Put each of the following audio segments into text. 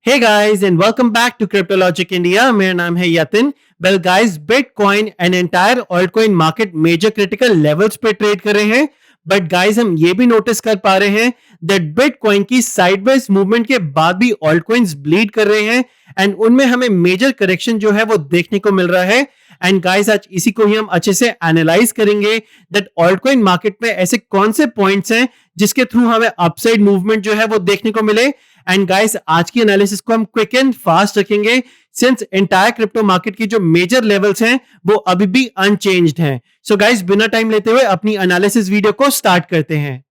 Hey guys and welcome back to CryptoLogic India. मेरा नाम है Yatin. Well guys, Bitcoin and entire altcoin market major critical levels पे trade कर रहे हैं. बट गाइज हम ये भी नोटिस कर पा रहे हैं दैट बिटकॉइन की साइडवेज मूवमेंट के बाद भी ऑल्टकॉइंस ब्लीड कर रहे हैं एंड उनमें हमें मेजर करेक्शन जो है वो देखने को मिल रहा है. एंड गाइस आज इसी को ही हम अच्छे से एनालाइज करेंगे दैट ऑल्टकॉइन मार्केट में ऐसे कौन से पॉइंट्स हैं जिसके थ्रू हमें अपसाइड मूवमेंट जो है वो देखने को मिले. एंड गाइस आज की एनालिसिस को हम क्विक एंड फास्ट रखेंगे सिंस एंटायर क्रिप्टो मार्केट की जो मेजर लेवल्स हैं वो अभी भी अनचेंज्ड हैं. सो गाइस बिना टाइम लेते हुए अपनी एनालिसिस वीडियो को स्टार्ट करते हैं.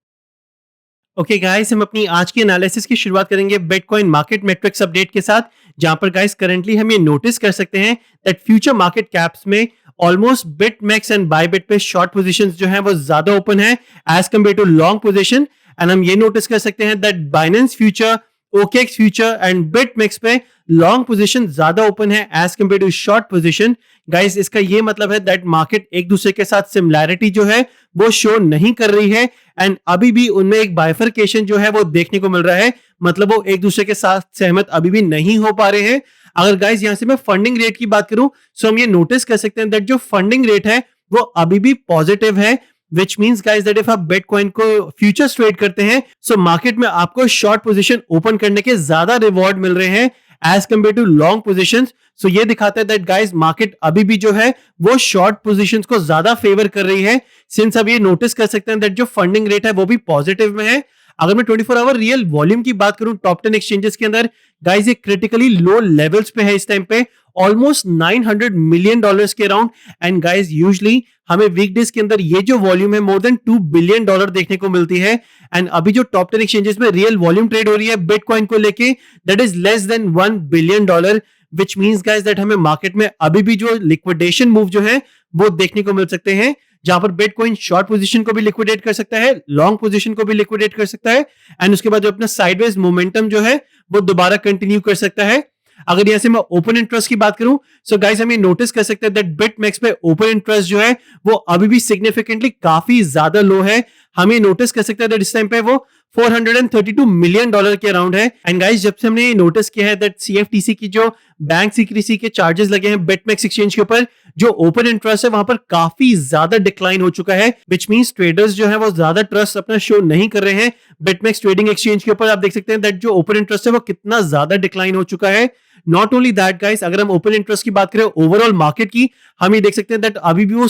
ओके गाइस हम अपनी आज की एनालिसिस की शुरुआत करेंगे बिटकॉइन मार्केट मैट्रिक्स अपडेट के साथ, जहां पर गाइस करंटली हम ये नोटिस कर सकते हैं दैट फ्यूचर मार्केट कैप्स में ऑलमोस्ट बिटमैक्स एंड बायबिट पे शॉर्ट पोजीशंस जो हैं वो ज्यादा ओपन है as compare to long position. And हम ये नोटिस कर सकते हैं that Binance future, OKX future and BitMEX पे लॉन्ग पोजीशन ज्यादा ओपन है as compare to short position. Guys इसका ये मतलब है दैट मार्केट एक दूसरे के साथ सिमिलैरिटी जो है वो शो नहीं कर रही है एंड अभी भी उनमें एक बाइफरकेशन जो है वो देखने को मिल रहा है. मतलब वो एक दूसरे के साथ सहमत अभी भी नहीं हो पा रहे हैं. अगर गाइस यहां से मैं फंडिंग रेट की बात करूं सो हम ये नोटिस कर सकते हैं दैट जो फंडिंग रेट है वो अभी भी पॉजिटिव है, which means guys that if आप बिटकॉइन को फ्यूचर्स ट्रेड करते हैं सो मार्केट में आपको शॉर्ट पोजीशन ओपन करने के ज्यादा रिवॉर्ड मिल रहे हैं as compare to long positions. So ये दिखाता है दैट गाइस मार्केट अभी भी जो है वो शॉर्ट पोजीशंस को ज्यादा फेवर कर रही है सिंस अब ये नोटिस कर सकते हैं दैट जो फंडिंग रेट है वो भी पॉजिटिव में है. अगर मैं 24 आवर रियल वॉल्यूम की बात करूं टॉप 10 एक्सचेंजेस के अंदर गाइस ये क्रिटिकली लो लेवल्स पे है इस टाइम पे, ऑलमोस्ट $900 मिलियन के अराउंड. एंड गाइस यूजुअली हमें वीकडेज के अंदर ये जो वॉल्यूम है मोर देन $2 बिलियन देखने को मिलती है. एंड अभी जो टॉप 10 एक्सचेंजेस में रियल वॉल्यूम ट्रेड हो रही है बिटकॉइन को लेके that is less than $1 billion, which means guys that हमें मार्केट में अभी भी जो लिक्विडेशन मूव जो है वो देखने को मिल सकते हैं, जहां पर बिटकॉइन शॉर्ट पोजीशन को भी लिक्विडेट कर सकता है, लॉन्ग पोजीशन को भी लिक्विडेट कर सकता है एंड उसके बाद जो अपना साइडवेज मोमेंटम जो है वो दोबारा कंटिन्यू कर सकता है. अगर यहां से मैं ओपन इंटरेस्ट की बात करूं सो गाइस हम ये नोटिस कर सकते हैं दैट बिटमैक्स पे ओपन इंटरेस्ट जो है वो अभी भी सिग्निफिकेंटली काफी ज्यादा लो है. हम ये नोटिस कर सकते हैं दैट इस टाइम पे वो $432 मिलियन के अराउंड है. एंड गाइस जब से हमने ये नोटिस किया है दैट CFTC की जो बैंक सीक्रेसी के चार्जेस लगे हैं बिटमैक्स एक्सचेंज के ऊपर, जो ओपन इंटरेस्ट है वहां पर काफी ज्यादा डिक्लाइन हो चुका है, विच मींस ट्रेडर्स जो है वो ज्यादा ट्रस्ट अपना शो नहीं कर रहे हैं बिटमैक्स ट्रेडिंग एक्सचेंज के ऊपर. आप देख सकते हैं दैट जो ओपन इंटरेस्ट है वो कितना ज्यादा डिक्लाइन हो चुका है. नॉट ओनली दैट गाइस, अगर हम ओपन इंटरेस्ट की बात करें ओवरऑल मार्केट की, हम ये देख सकते हैं दैट अभी भी वो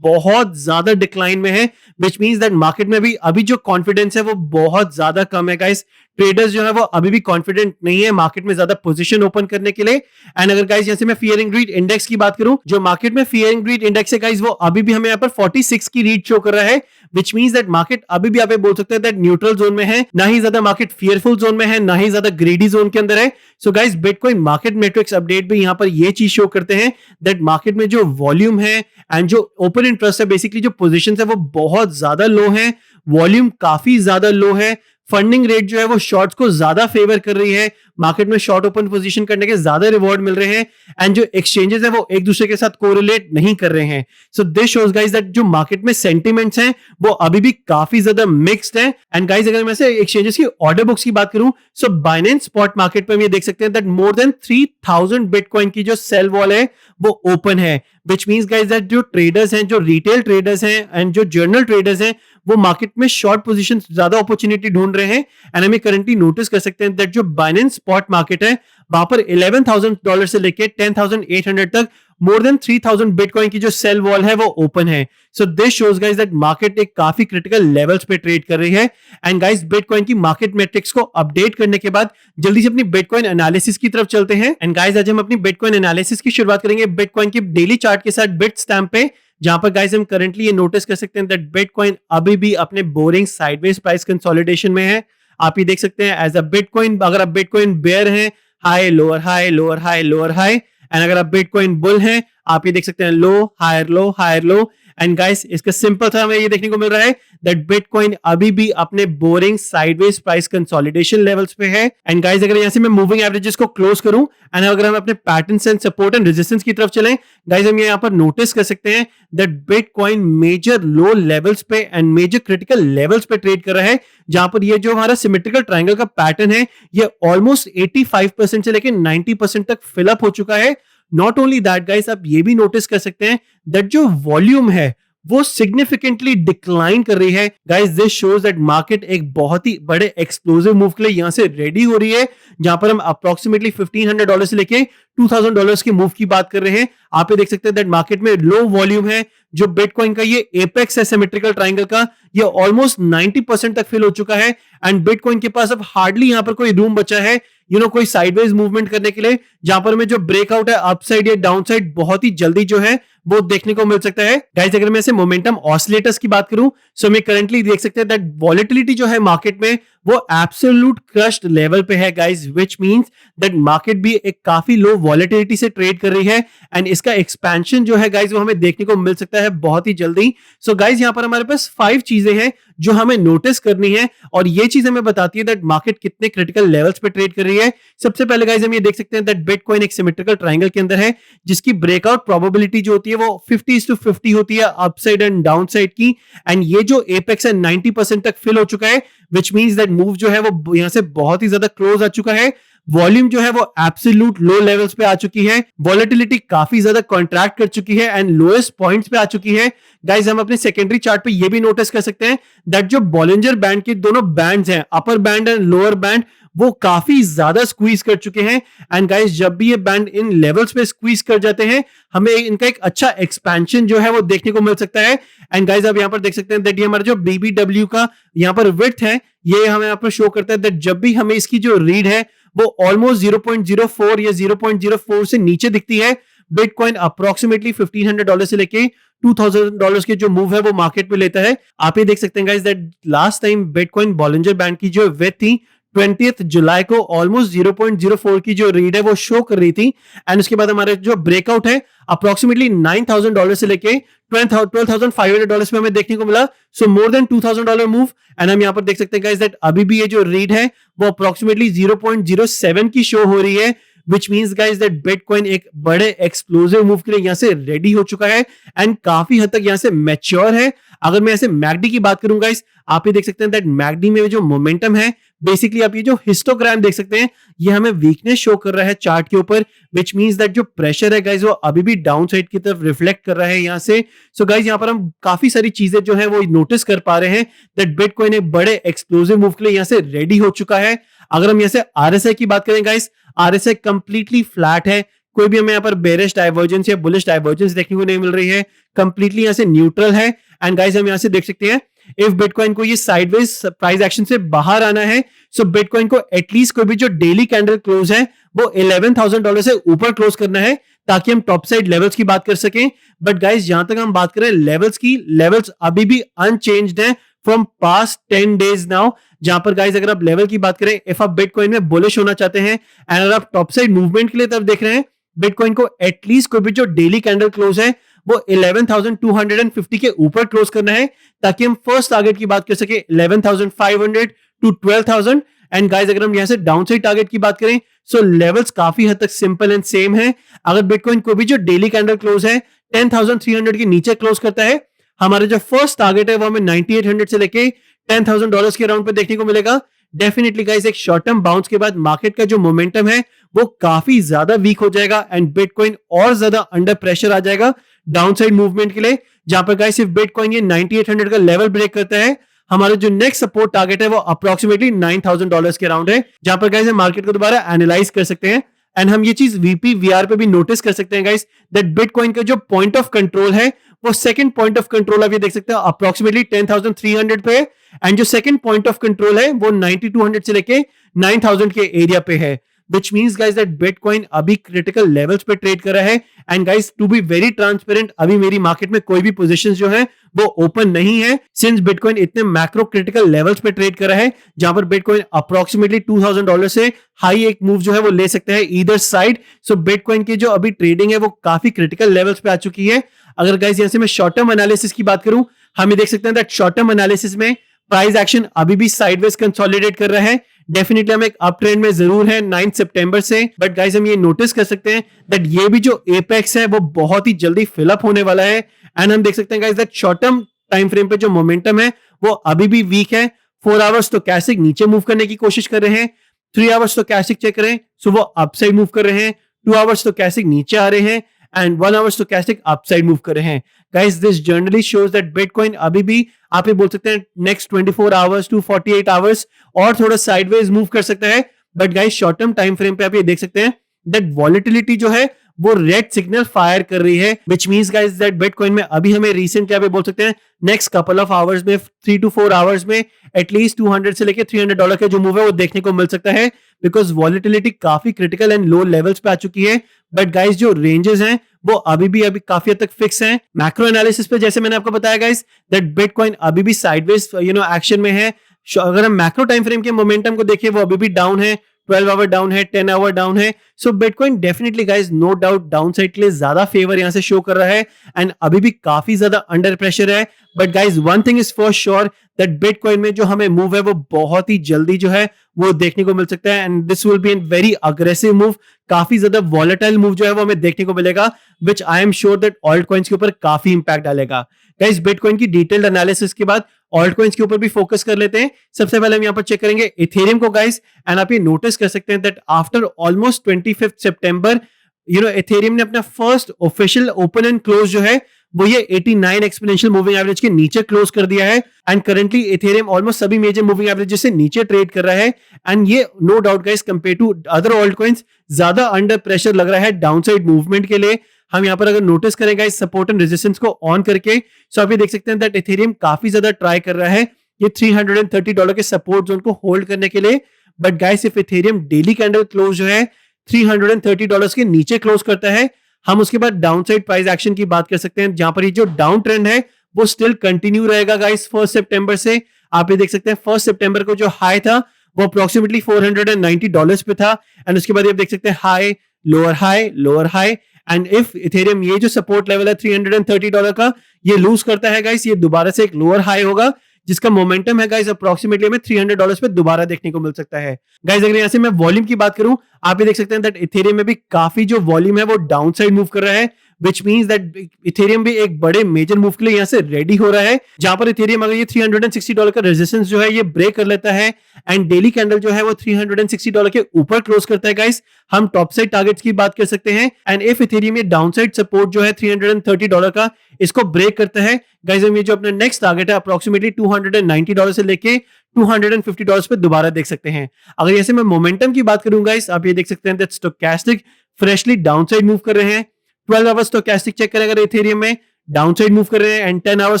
बहुत ज्यादा डिक्लाइन में है, विच मींस दैट मार्केट में भी अभी जो कॉन्फिडेंस है वो बहुत ज्यादा कम है गाइस. ट्रेडर्स जो है वो अभी भी कॉन्फिडेंट नहीं है मार्केट में ज्यादा पोजीशन ओपन करने के लिए. एंड अगर गाइस जैसे मैं फियर एंड ग्रीड इंडेक्स की बात करूं, जो मार्केट में फियर एंड ग्रीड इंडेक्स है गाइस वो अभी भी हमें यहाँ पर 46 की रीड शो कर रहा है, which means that मार्केट अभी भी आप बोल सकते हैं दैट न्यूट्रल जोन में है, ना ही ज्यादा मार्केट फियरफुल जोन में है, ना ही ज्यादा ग्रीडी जोन के अंदर है. So guys bitcoin market matrix update भी यहाँ पर ये चीज शो करते हैं दैट मार्केट में जो वॉल्यूम है एंड जो ओपन इंटरेस्ट है, बेसिकली जो पोजीशन है वो बहुत ज्यादा लो है, वॉल्यूम काफी ज्यादा लो है, फंडिंग रेट जो है वो शॉर्ट्स को ज्यादा फेवर कर रही है, मार्केट में शॉर्ट ओपन पोजीशन करने के ज्यादा रिवॉर्ड मिल रहे हैं एंड जो एक्सचेंजेस है वो एक दूसरे के साथ कोरिलेट नहीं कर रहे हैं. So this shows guys that जो मार्केट में सेंटिमेंट्स हैं वो अभी भी काफी ज्यादा मिक्स्ड हैं. एंड गाइस अगर मैं से एक्सचेंजेस की ऑर्डर बुक्स की बात करूं सो बाइनेंस स्पॉट मार्केट पे हम ये देख सकते हैं दैट मोर देन 3000 बिटकॉइन की जो सेल वॉल है वो ओपन है, which means guys that जो ट्रेडर्स हैं, जो रिटेल ट्रेडर्स हैं एंड जो जर्नल ट्रेडर्स हैं वो मार्केट में शॉर्ट पोजीशन ज्यादा अपॉर्चुनिटी ढूंढ रहे हैं. एंड हमें करंटली नोटिस कर सकते हैं दैट जो बाइनेंस स्पॉट मार्केट है वहां पर $11,000 से लेके 10,800 तक मोर देन 3,000 बिटकॉइन की जो सेल वॉल है वो ओपन है. So this shows guys that market एक काफी क्रिटिकल लेवल्स पे ट्रेड कर रही है. एंड गाइस बिटकॉइन की मार्केट मैट्रिक्स को अपडेट करने के बाद जल्दी से अपनी बिटकॉइन एनालिसिस की तरफ चलते हैं. एंड गाइस आज हम अपनी बिटकॉइन एनालिसिस की शुरुआत करेंगे बिटकॉइन की डेली चार्ट के साथ बिट स्टैम्प पे, जहां पर गाइस हम करंटली ये नोटिस कर सकते हैं दैट बिटकॉइन अभी भी अपने बोरिंग साइडवेज प्राइस कंसोलिडेशन में है. आप ये देख सकते हैं एज अ बिटकॉइन, अगर आप बिटकॉइन बेयर हैं high lower high lower high lower high, and अगर आप बिटकॉइन बुल हैं आप ये देख सकते हैं low higher low higher low. And guys इसका सिंपल सा हमें ये देखने को मिल रहा है दैट बिटकॉइन अभी भी अपने boring sideways price consolidation levels पे है। एंड गाइस अगर यहां से मैं मूविंग एवरेजेस को क्लोज करूं एंड अगर हम अपने patterns and support and resistance की तरफ चलें, गाइस हम यहां पर नोटिस कर सकते हैं that Bitcoin major low levels पे एंड मेजर क्रिटिकल लेवल्स पे ट्रेड कर रहा है, जहां पर ये जो हमारा सिमेट्रिकल ट्रायंगल का पैटर्न है ये ऑलमोस्ट 85% से लेकर 90% तक फिलअप हो चुका है। नॉट ओनली दैट गाइस, आप ये भी नोटिस कर सकते हैं दैट जो वॉल्यूम है वो सिग्निफिकेंटली डिक्लाइन कर रही है। Guys this shows that market एक बहुत ही बड़े एक्सप्लोसिव मूव के लिए यहां से रेडी हो रही है, जहां पर हम अप्रोक्सीमेटली $1500 से लेके $2000 के मूव की बात कर रहे हैं। आप ये देख सकते हैं दैट मार्केट में लो वॉल्यूम है, जो बिटकॉइन का ये एपेक्स है सिमेट्रिकल ट्रायंगल का, ये ऑलमोस्ट 90% तक फिल हो चुका है एंड बिटकॉइन के पास अब हार्डली यहां पर कोई रूम बचा है कोई साइडवेज मूवमेंट करने के लिए, जहां पर में जो ब्रेकआउट है अपसाइड या डाउनसाइड बहुत ही जल्दी जो है वो देखने को मिल सकता है। गाइस अगर मैं ऐसे मोमेंटम ऑसिलेटर्स की बात करूं, सो हम करंटली देख सकते हैं दैट वॉलेटिलिटी जो है मार्केट में वो एब्सोल्यूट क्रश्ड लेवल पे है guys, which means that market भी एक काफी लो वॉलेटिलिटी से ट्रेड कर रही है एंड इसका एक्सपेंशन जो है गाइस वो हमें देखने को मिल सकता है बहुत ही जल्दी। सो गाइस यहां पर हमारे पास 5 चीजें हैं जो हमें नोटिस करनी है और ये चीज हमें बताती है दैट मार्केट कितने क्रिटिकल लेवल्स पे ट्रेड कर रही है। सबसे पहले गाइस हम ये देख सकते हैं दैट बिटकॉइन एक सिमेट्रिकल ट्रायंगल के अंदर है, जिसकी ब्रेकआउट प्रोबेबिलिटी जो होती है वो 50:50 होती है अपसाइड एंड डाउनसाइड की, एंड ये जो एपेक्स है 90% तक फिल हो चुका है, व्हिच मींस दैट मूव जो है वो यहां से बहुत ही ज्यादा क्लोज आ चुका है। वॉल्यूम जो है वो एब्सोल्यूट लो लेवल्स पे आ चुकी है, वॉलेटिलिटी काफी ज्यादा कॉन्ट्रैक्ट कर चुकी है एंड लोएस्ट पॉइंट्स पे आ चुकी है। गाइस हम अपने सेकेंडरी चार्ट पे ये भी नोटिस कर सकते हैं दैट जो बॉलिंजर बैंड के दोनों बैंड्स हैं, upper band and lower band, वो काफी ज्यादा स्क्वीज कर चुके हैं एंड गाइस जब भी ये बैंड इन लेवल्स पे स्क्वीज कर जाते हैं हमें इनका एक अच्छा एक्सपेंशन जो है वो देखने को मिल सकता है। एंड गाइस अब यहाँ पर देख सकते हैं दैट ये हमारा जो BBW का यहाँ पर विड्थ है ये हमें यहाँ पर शो करता है दैट जब भी हमें इसकी जो रीड है वो ऑलमोस्ट 0.04 या 0.04 से नीचे दिखती है, बिटकॉइन अप्रोक्सीमेटली $1500 से लेके $2000 के जो मूव है वो मार्केट में लेता है। आप ये देख सकते हैं guys that last time bitcoin Bollinger band की जो विड्थ थी 20th जुलाई को ऑलमोस्ट 0.04 की जो रीड है वो शो कर रही थी एंड उसके बाद हमारे जो ब्रेकआउट है अप्रोक्सीमेटली $9000 से लेके $12,500 में हमें देखने को मिला, सो मोर देन $2000 मूव। एंड हम यहाँ पर देख सकते हैं गाइस दैट अभी भी ये जो रीड है वो अप्रोक्सीमेटली 0.07 की शो हो रही है, which means guys that Bitcoin एक बड़े एक्सप्लोसिव मूव के लिए यहां से रेडी हो चुका है एंड काफी हद तक यहां से मैच्योर है। अगर मैं ऐसे मैकडी की बात करूं गाइस, आप ये देख सकते हैं दैट मैकडी में जो मोमेंटम है, बेसिकली आप ये जो हिस्टोग्राम देख सकते हैं ये हमें वीकनेस शो कर रहा है चार्ट के ऊपर, which means that जो प्रेशर है गाइस वो अभी भी डाउन साइड की तरफ रिफ्लेक्ट कर रहा है यहां से। सो गाइस यहाँ पर हम काफी सारी चीजें जो है वो नोटिस कर पा रहे हैं दैट बिटकॉइन एक बड़े एक्सप्लोसिव मूव के लिए यहां से रेडी हो चुका है। अगर हम यहाँ से RSI की बात करें गाइस, RSI कंप्लीटली फ्लैट है, कोई भी हमें यहाँ पर बेरिश डाइवर्जेंस या बुलिश डाइवर्जेंस देखने को नहीं मिल रही है, कंप्लीटली यहाँ से न्यूट्रल है। एंड गाइस हम यहाँ से देख सकते हैं इफ बिटकॉइन को ये साइडवेज प्राइस एक्शन से बाहर आना है, सो बिटकॉइन को एटलीस्ट कोई भी जो डेली कैंडल क्लोज है वो $11,000 से ऊपर क्लोज करना है ताकि हम टॉप साइड लेवल्स की बात कर सकें। बट गाइस जहां तक हम बात करें लेवल्स की, लेवल्स अभी भी अनचेंज्ड हैं फ्रॉम पास्ट 10 डेज नाउ, जहां पर गाइस अगर आप लेवल की बात करें, इफ आप बिटकॉइन में बुलिश होना चाहते हैं एंड अगर आप टॉप साइड मूवमेंट के लिए तरफ देख रहे हैं, बिटकॉइन को एटलीस्ट कोई भी जो डेली कैंडल क्लोज है वो 11,250 के ऊपर क्लोज करना है ताकि हम फर्स्ट टारगेट की बात कर सके 11,500 to 12,000। एंड गाइस अगर हम यहां से डाउन साइड टारगेट की बात करें, सो लेवल्स काफी हद तक सिंपल एंड सेम है। अगर बिटकॉइन को भी जो डेली कैंडल क्लोज है 10,300 के नीचे क्लोज करता है, हमारा जो फर्स्ट टारगेट है वो हमें 9,800 से लेके $10,000 के अराउंड पे देखने को मिलेगा। डेफिनेटली गाइस एक शॉर्ट टर्म बाउंस के बाद मार्केट का जो मोमेंटम है वो काफी ज्यादा वीक हो जाएगा एंड बिटकॉइन और ज्यादा अंडर प्रेशर आ जाएगा डाउनसाइड मूवमेंट के लिए, जहां पर गाइस इफ बिटकॉइन ये 9,800 का लेवल ब्रेक करता है, हमारा जो नेक्स्ट सपोर्ट टारगेट है वो अप्रोक्सीमेटली $9,000 के अराउंड है, जहां पर गाइस हम मार्केट को दोबारा एनालाइज कर सकते हैं। एंड हम ये चीज वीपी वीआर पे भी नोटिस कर सकते हैं गाइस दैट बिटकॉइन का जो पॉइंट ऑफ कंट्रोल है वो सेकंड पॉइंट ऑफ कंट्रोल आप ये देख सकते हैं अप्रोक्सीमेटली 10,300 पे, एंड जो सेकंड पॉइंट ऑफ कंट्रोल है वो 9,200 से लेके 9,000 के एरिया पे है, which means guys that Bitcoin अभी क्रिटिकल लेवल्स पे ट्रेड कर रहा है। And guys to be very transparent, अभी मेरी मार्केट में कोई भी पोजीशंस जो है वो ओपन नहीं है सिंस बिटकॉइन इतने मैक्रो क्रिटिकल लेवल्स पे ट्रेड कर रहा है, जहां पर बिटकॉइन अप्रोक्सीमेटली $2,000 से हाई एक मूव जो है वो ले सकता है ईदर साइड। सो बिटकॉइन की जो अभी ट्रेडिंग है वो काफी क्रिटिकल लेवल्स पे आ चुकी है। अगर गाइस यहाँ से मैं शॉर्ट टर्म एनालिसिस की बात करूं, हम ये देख सकते हैं दैट शॉर्ट टर्म एनालिसिस में प्राइस एक्शन अभी भी साइडवेज कंसोलिडेट कर रहा है। डेफिनेटली हम एक अप ट्रेंड में जरूर है 9 सितंबर से, बट गाइस हम ये नोटिस कर सकते हैं दैट ये भी जो एपेक्स है वो बहुत ही जल्दी फिलअप होने वाला है। एंड हम देख सकते हैं guys that short term time frame पे जो मोमेंटम है वो अभी भी वीक है। 4 आवर्स तो कैसिक नीचे मूव करने की कोशिश कर रहे हैं, 3 आवर्स तो कैसिक चेक करें सो वो अपसाइड मूव कर रहे हैं, 2 आवर्स तो कैसिक नीचे आ रहे हैं एंड 1 आवर्स तो कैसिक अपसाइड मूव कर रहे हैं। Guys this generally shows that bitcoin अभी भी आप ये बोल सकते हैं नेक्स्ट 24 आवर्स टू 48 आवर्स और थोड़ा साइडवेज मूव कर सकता है। But guys short term time frame पे आप ये देख सकते हैं दैट वॉलेटिलिटी जो है वो रेड सिग्नल फायर कर रही है, which means guys that bitcoin में अभी हमें रिसेंट क्या बोल सकते हैं नेक्स्ट कपल ऑफ आवर्स में 3 to 4 आवर्स में एटलीस्ट 200 से लेके $300 का जो मूव है वो देखने को मिल सकता है, बिकॉज वॉलेटिलिटी काफी क्रिटिकल एंड लो लेवल्स पे आ चुकी है। बट गाइस जो रेंजेस हैं वो अभी काफी हद तक फिक्स हैं। मैक्रो एनालिसिस पे जैसे मैंने आपको बताया गाइस दैट बिटकॉइन अभी भी साइडवेज एक्शन में है। अगर हम मैक्रो टाइम फ्रेम के मोमेंटम को देखें वो अभी भी डाउन है, 12 आवर डाउन है, 10 आवर डाउन है। So bitcoin definitely guys no doubt downside के लिए ज्यादा फेवर यहां से शो कर रहा है एंड अभी भी काफी ज्यादा अंडर प्रेशर है। But guys one thing is for sure that bitcoin में जो हमें मूव है वो बहुत ही जल्दी जो है वो देखने को मिल सकता है and this will be an very aggressive move. काफी ज्यादा वॉलेटाइल मूव जो है वो हमें देखने को मिलेगा, which I am sure that altcoins के ऊपर काफी इंपैक्ट डालेगा। गाइस बिटकॉइन की डिटेल्ड एनालिसिस के बाद ऑल्ट कॉइन्स के ऊपर भी फोकस कर लेते हैं। सबसे पहले हम यहाँ पर चेक करेंगे इथेरियम को गाइस, एंड आप ये नोटिस कर सकते हैं that after almost 25 September Ethereum ने अपना first official open and close जो है वो ये 89 एक्सपोनेंशियल मूविंग एवरेज के नीचे क्लोज कर दिया है एंड करंटली इथेरियम ऑलमोस्ट सभी मेजर मूविंग एवरेज से नीचे ट्रेड कर रहा है एंड ये no doubt guys compare to other alt coins ज्यादा अंडर प्रेशर लग रहा है डाउनसाइड मूवमेंट के लिए। हम यहाँ पर अगर नोटिस करेंगे इस सपोर्ट एंड रेजिस्टेंस को ऑन करके, सो आप ये देख सकते हैं दैट इथेरियम काफी ज्यादा ट्राई कर रहा है ये $330 के सपोर्ट जोन को होल्ड करने के लिए। But guys if Ethereum daily candle close जो है $330 के नीचे क्लोज करता है, हम उसके बाद डाउनसाइड प्राइस एक्शन की बात कर सकते हैं, जहां पर ये जो डाउन ट्रेंड है वो स्टिल कंटिन्यू रहेगा गाइस 1 सितंबर से। आप ये देख सकते हैं 1 सितंबर को जो हाई था वो अप्रोक्सीमेटली $490 पे था एंड उसके बाद ये देख सकते हैं high lower high and if Ethereum ये जो सपोर्ट लेवल है $330 का ये लूज करता है गाइस, ये दोबारा से एक लोअर हाई होगा जिसका मोमेंटम है गाइस अप्रोक्सीमेटली हमें $300 पे दोबारा देखने को मिल सकता है। गाइस अगर यहां से मैं वॉल्यूम की बात करूं, आप ये देख सकते हैं दैट इथेरियम में भी काफी जो वॉल्यूम है वो डाउन साइड मूव कर रहा है, विच मींस दैट इथेरियम भी एक बड़े मेजर मूव के लिए यहां से रेडी हो रहा है, जहां पर इथेरियम अगर ये $360 का रेजिस्टेंस जो है ये ब्रेक कर लेता है एंड डेली कैंडल जो है वो $360 के ऊपर क्लोज करता है गाइस, हम टॉप साइड टारगेट्स की बात कर सकते हैं एंड इफ इथेरियम ये डाउन साइड सपोर्ट जो है $330 का इसको ब्रेक करता है गाइस, हम ये जो अपना नेक्स्ट टारगेट है अप्रोक्सीमेटली $290 से लेके $250 पे दोबारा देख सकते हैं। अगर जैसे मैं मोमेंटम की बात करूंगा गाइस, आप ये देख सकते हैं that stochastic freshly downside move कर रहे हैं। 12 आवर्स स्टोकैस्टिक चेक करें अगर इथेरियम में डाउनसाइड मूव कर रहे हैं एंड 10 आवर्स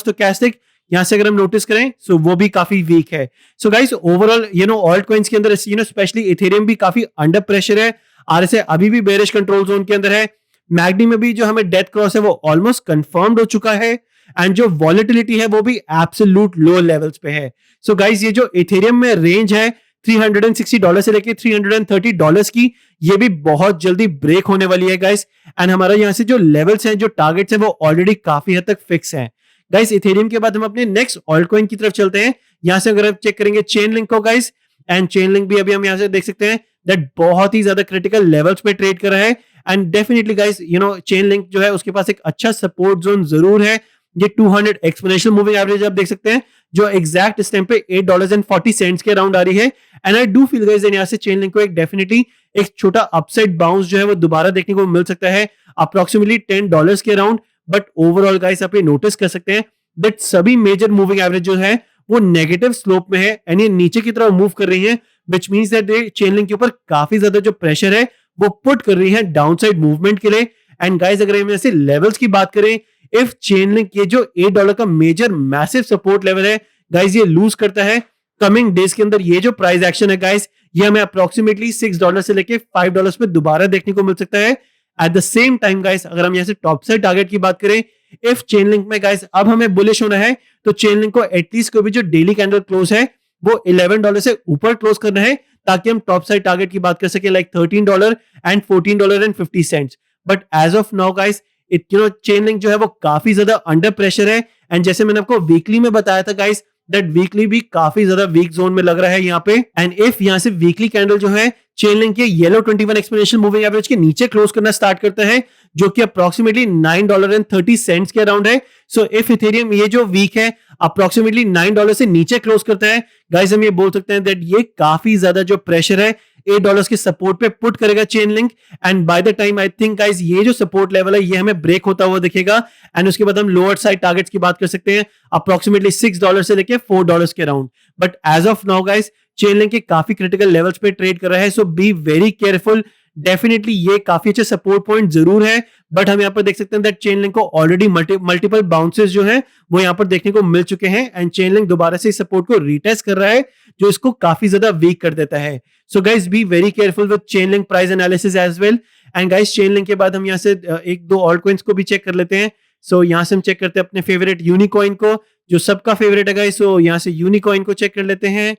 स्टोकैस्टिक यहां से अगर हम नोटिस करें सो वो भी काफी वीक है। So guys overall alt coins के अंदर स्पेशली इथेरियम भी काफी अंडर प्रेशर है, आरएसआई अभी भी बेरिश कंट्रोल जोन के अंदर है, मैग्नी में भी जो हमें डेथ क्रॉस है वो ऑलमोस्ट कंफर्म्ड हो चुका है एंड जो वॉलेटिलिटी है वो भी एब्सोल्यूट लो लेवल्स पे है। सो गाइस ये जो इथेरियम में रेंज है $360 से लेके $330 की, ये भी बहुत जल्दी ब्रेक होने वाली है गाइस एंड हमारा यहाँ से जो लेवल्स हैं जो टारगेट्स हैं वो ऑलरेडी काफी हद तक फिक्स हैं। गाइस इथेरियम के बाद हम अपने नेक्स्ट ऑल्ट कॉइन की तरफ चलते हैं। यहाँ से अगर आप चेक करेंगे चेन लिंक को गाइस, एंड चेन लिंक भी अभी हम यहाँ से देख सकते हैं दैट बहुत ही ज्यादा क्रिटिकल लेवल्स पे ट्रेड कर रहा है and definitely guys chain link जो है उसके पास एक अच्छा सपोर्ट जोन जरूर है, ये 200 एक्सपोनेंशियल मूविंग एवरेज आप देख सकते हैं जो एग्जैक्ट इस टाइम पे $8.40 के अराउंड आ रही है and I do feel guys यहाँ से चेन लिंक को एक डेफिनेटली एक छोटा अपसाइड बाउंस जो है वो दोबारा देखने को मिल सकता है अप्रोक्सीमेटली $10 के अराउंड। बट ओवरऑल गाइस आप ये नोटिस कर सकते हैं दैट सभी मेजर मूविंग एवरेज जो है वो नेगेटिव स्लोप में है एंड ये नीचे की तरफ मूव कर रही है, which means that chain link के ऊपर काफी ज्यादा जो प्रेशर है वो पुट कर रही है डाउनसाइड मूवमेंट के लिए। एंड गाइस अगर हम ऐसे लेवल्स की बात करें, इफ चेन लिंक ये जो $8 का मेजर मैसिव सपोर्ट लेवल है गाइस ये लूज करता है कमिंग डेज के अंदर, ये जो प्राइस एक्शन है गाइस ये हमें अप्रोक्सीमेटली $6 से लेके $5 पे दोबारा देखने को मिल सकता है। At the same time guys अगर हम यहाँ से टॉप साइड टारगेट की बात करें, इफ चेन लिंक में गाइस अब हमें बुलिश होना है तो चेन लिंक को एटलीस्ट को भी जो डेली कैंडल क्लोज है वो $11 से ऊपर क्लोज करना है ताकि हम टॉप साइड टारगेट की बात कर सके like $13 and $14.50। But as of now guys chain link जो है वो काफी ज्यादा अंडर प्रेशर है। एंड जैसे मैंने आपको वीकली में बताया था गाइस, दैट वीकली भी काफी ज्यादा वीक जोन में लग रहा है यहाँ पे। एंड इफ यहाँ से वीकली कैंडल जो है चेन लिंक के येलो 21 एक्सपोनेंशियल मूविंग एवरेज के नीचे क्लोज करना स्टार्ट करता है, जो कि अप्रोक्सीमेटली $9.30 के अराउंड है। सो इफ इथेरियम ये जो वीक है अप्रोक्सीमेटली $9 से नीचे क्लोज करता है गाइस, हम ये बोल सकते हैं दैट ये काफी ज्यादा जो प्रेशर है $8 के सपोर्ट पे पुट करेगा chain link. And by the time I think guys ये जो सपोर्ट लेवल है ये हमें ब्रेक होता हुआ दिखेगा। एंड उसके बाद हम लोअर साइड टारगेट्स की बात कर सकते हैं अप्रोक्सीमेटली $6 से लेके $4 के around. But as of now guys chain link के काफी क्रिटिकल लेवल्स पे ट्रेड कर रहा है, so be very careful. Definitely ये काफी अच्छे सपोर्ट पॉइंट जरूर है, बट हम यहाँ पर देख सकते हैं दैट चेन लिंक को ऑलरेडी मल्टीपल बाउंसेस जो है वो यहाँ पर देखने को मिल चुके हैं। एंड चेन लिंक दोबारा से इस सपोर्ट को रीटेस्ट कर रहा है, जो इसको काफी ज्यादा वीक कर देता है। So guys be very careful with chain link price analysis as well. And guys chain link के बाद हम यहाँ से एक दो ऑल्ट कॉइन्स को भी चेक कर लेते हैं। सो यहाँ से हम चेक करते हैं अपने फेवरेट यूनिकॉइन को, जो सबका फेवरेट है गाइस। सो यहाँ से यूनिकॉइन को चेक कर लेते हैं,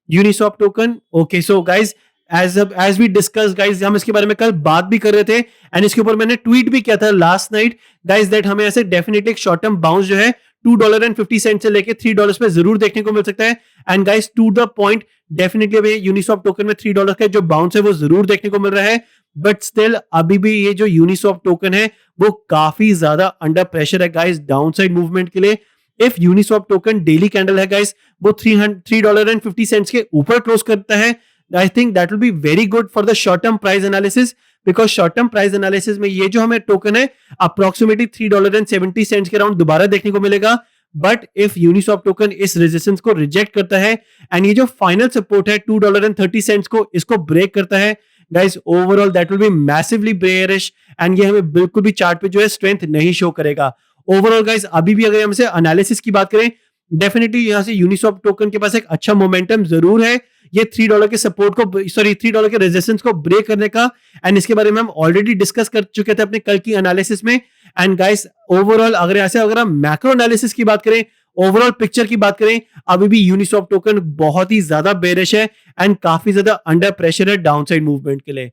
Uniswap token. Okay so guys as we discuss guys, हम इसके बारे में कल बात भी कर रहे थे एंड इसके ऊपर मैंने ट्वीट भी किया था लास्ट नाइट गाइस, दैट हमें ऐसे डेफिनेटली एक शॉर्ट टर्म बाउंस जो है $2.50 से लेके $3 पे जरूर देखने को मिल सकता है। And guys to the point definitely अभी यूनिस्वैप टोकन में $3 का जो बाउंस है वो जरूर देखने को मिल रहा है, बट स्टिल अभी भी ये जो यूनिस्वैप टोकन है वो काफी ज्यादा अंडर प्रेशर है गाइस डाउनसाइड मूवमेंट के लिए। If Uniswap token daily candle है गाइस वो $3.50 के ऊपर क्लोज करता है, I think that will be very good for the short term price analysis, because short term price analysis में ये जो हमें टोकन है approximately $3.70 के अराउंड दोबारा देखने को मिलेगा। बट इफ यूनिस्वैप टोकन इस रेजिस्टेंस को रिजेक्ट करता है एंड ये जो फाइनल सपोर्ट है $2.30 को इसको ब्रेक करता है guys, overall that will be massively bearish and ये हमें बिल्कुल भी चार्ट पे जो है स्ट्रेंथ नहीं शो करेगा। ओवरऑल गाइस अभी भी अगर हमसे एनालिसिस की बात करें, डेफिनेटली यहां से यूनिस्वैप टोकन के पास एक अच्छा मोमेंटम जरूर है ये $3 के सपोर्ट को $3 के रेजिस्टेंस को ब्रेक करने का। एंड इसके बारे में हम ऑलरेडी डिस्कस कर चुके थे अपने कल की एनालिसिस में। एंड गाइस ओवरऑल अगर हम मैक्रो एनालिसिस की बात करें, ओवरऑल पिक्चर की बात करें, अभी भी यूनिस्वैप टोकन बहुत ही ज्यादा बेरिश है एंड काफी ज्यादा अंडर प्रेशर है डाउनसाइड मूवमेंट के लिए।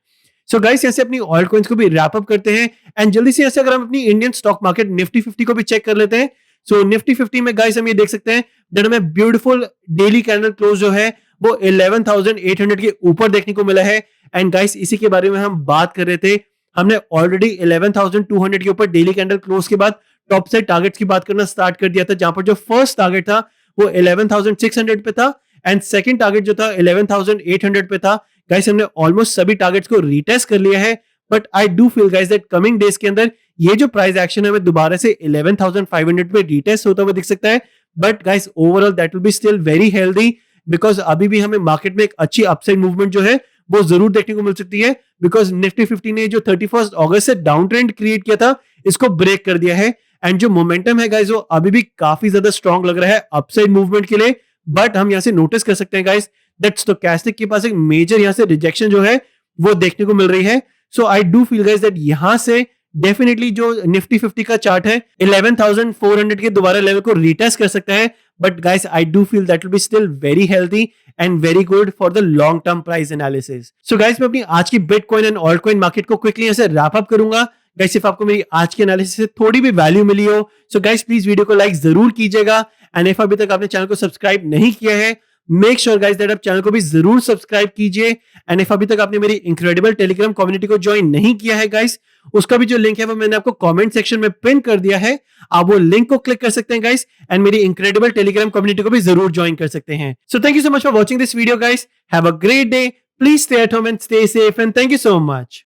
सो गाइस यहाँ से अपनी ऑल्ट कॉइन्स को भी रैप अप करते हैं एंड जल्दी से अगर हम अपनी इंडियन स्टॉक मार्केट निफ्टी 50 को भी चेक कर लेते हैं। सो निफ्टी 50 में गाइस हम ये देख सकते हैं दैट हमें ब्यूटीफुल डेली कैंडल क्लोज जो है वो 11,800 के ऊपर देखने को मिला है। एंड गाइस इसी के बारे में हम बात कर रहे थे, हमने ऑलरेडी 11,200 के ऊपर डेली कैंडल क्लोज के बाद टॉप साइड टारगेट्स की बात करना स्टार्ट कर दिया था, जहां पर जो फर्स्ट टारगेट था वो 11,600 पे था एंड सेकंड टारगेट जो था 11,800 पे था। गाइस हमने ऑलमोस्ट सभी टारगेट्स को रीटेस्ट कर लिया है, but I do feel guys that coming days के अंदर ये जो प्राइस एक्शन है हमें दोबारा से 11,500 पे रीटेस्ट होता हुआ दिख सकता है। But guys overall that will be still very healthy, because अभी भी हमें मार्केट में एक अच्छी अपसाइड मूवमेंट जो है वो जरूर देखने को मिल सकती है, बिकॉज निफ्टी 50 ने जो 31 अगस्त से डाउन ट्रेंड क्रिएट किया था इसको ब्रेक कर दिया है। एंड जो मोमेंटम है गाइस वो अभी भी काफी ज्यादा स्ट्रॉन्ग लग रहा है अपसाइड मूवमेंट के लिए। बट हम यहाँ से नोटिस कर सकते हैं गाइस दैट स्टोचैस्टिक के पास एक मेजर यहाँ से रिजेक्शन जो है वो देखने को मिल रही है। So I do feel guys that यहाँ से डेफिनेटली जो निफ्टी 50 का चार्ट है 11,400 के दोबारा लेवल को रीटेस्ट कर सकता है, but guys I do feel that will be still very healthy and very good for the long term price analysis. So guys मैं अपनी आज की bitcoin and alt coin market को क्विकली ऐसे रैप अप करूंगा। गाइस सिर्फ आपको मेरी आज की एनालिसिस से थोड़ी भी वैल्यू मिली हो, सो गाइस प्लीज वीडियो को लाइक जरूर कीजिएगा एंड इफ अभी तक आपने चैनल को सब्सक्राइब नहीं किया है, मेक श्योर गाइस दैट आप चैनल को भी जरूर सब्सक्राइब कीजिए। एंड इफ अभी तक आपने मेरी इनक्रेडिबल टेलीग्राम कम्युनिटी को ज्वाइन नहीं किया है गाइस, उसका भी जो लिंक है वो मैंने आपको कमेंट सेक्शन में पिन कर दिया है, आप वो लिंक को क्लिक कर सकते हैं गाइस एंड मेरी इनक्रेडिबल टेलीग्राम कम्युनिटी को भी जरूर ज्वाइन कर सकते हैं। So thank you so much for watching this video guys, have a great day, please stay at home and stay safe and thank you so much.